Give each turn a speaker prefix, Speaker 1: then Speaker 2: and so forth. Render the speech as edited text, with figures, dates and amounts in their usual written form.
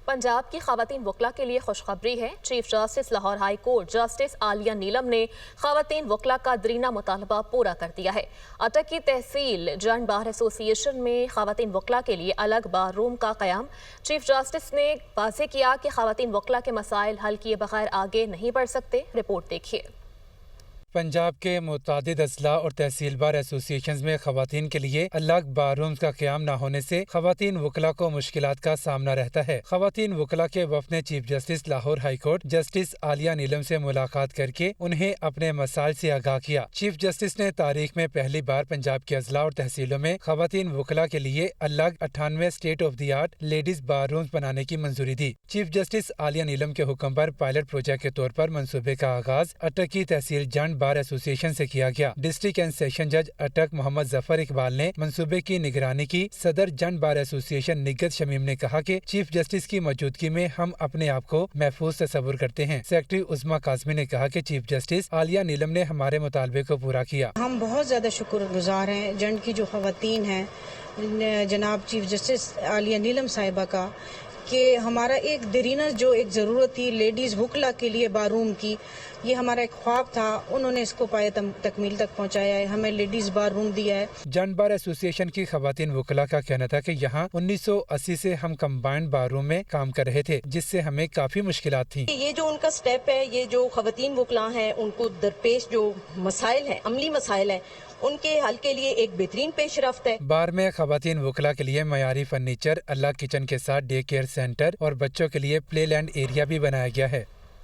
Speaker 1: पंजाब की खवातीन वकला के लिए खुशखबरी है। Chief justice Lahore high court justice Aliya Neelam ने खवातीन वकला का दरीना मुतालबा पूरा कर दिया है। अटक की तहसील जंड बार एसोसिएशन में खवातीन वकला के लिए अलग बार रूम का क़याम। चीफ जस्टिस ने वाज़ेह किया कि खवातीन वकला के मसाइल हल किए बगैर आगे नहीं बढ़ सकते। रिपोर्ट देखिए।
Speaker 2: पंजाब के मुतादिद अजला और तहसील बार एसोसिएशंस में खवातीन के लिए अलग बार रूम्स का क़याम न होने से खवातीन वकला को मुश्किलात का सामना रहता है। खवातीन वकला के वफ़द ने chief justice Lahore high court justice Aliya Neelam से मुलाकात करके उन्हें अपने मसाइल से आगाह किया। चीफ जस्टिस ने तारीख में पहली बार पंजाब के अजला और तहसीलों में खवातीन वकला के लिए अलग 98 state of the art ladies bar rooms बनाने की मंजूरी दी। चीफ जस्टिस आलिया नीलम के हुक्म पर पायलट प्रोजेक्ट के तौर पर मंसूबे का आगाज अटक की तहसील जंड बार एसोसिएशन से किया गया। डिस्ट्रिक्ट एंड सेशन जज अटक मोहम्मद जफर इकबाल ने मंसूबे की निगरानी की। सदर जंड बार एसोसिएशन निगत शमीम ने कहा कि चीफ जस्टिस की मौजूदगी में हम अपने आप को महफूज तस्वुर करते हैं। सेक्रेटरी उस्मा काज़मी ने कहा कि चीफ जस्टिस आलिया नीलम ने हमारे मुतालबे को पूरा किया।
Speaker 3: हम बहुत ज्यादा शुक्रगुजार हैं जंड की जो खवातीन हैं जनाब चीफ जस्टिस आलिया नीलम साहिबा का कि हमारा एक दरीना जो एक ज़रूरत थी लेडीज़ वकला के लिए बारूम की, ये हमारा एक ख्वाब था, उन्होंने इसको पाए तकमील तक पहुंचाया है, हमें लेडीज़ बार रूम दिया है।
Speaker 2: जंड बार एसोसिएशन की खवातीन वकला का कहना था कि यहाँ 1980 से हम कंबाइंड बार रूम में काम कर रहे थे, जिससे हमें काफ़ी मुश्किलात थी।
Speaker 4: ये जो उनका स्टेप है, ये जो खवातीन वकला हैं उनको दरपेश जो मसाइल हैं, अमली मसाइल हैं, उनके हल के लिए एक बेहतरीन पेशरफ्त है।
Speaker 2: बार में खवातीन वकला के लिए मयारी फर्नीचर, अलग किचन के साथ डे केयर सेंटर और बच्चों के लिए प्ले लैंड एरिया भी बनाया गया है।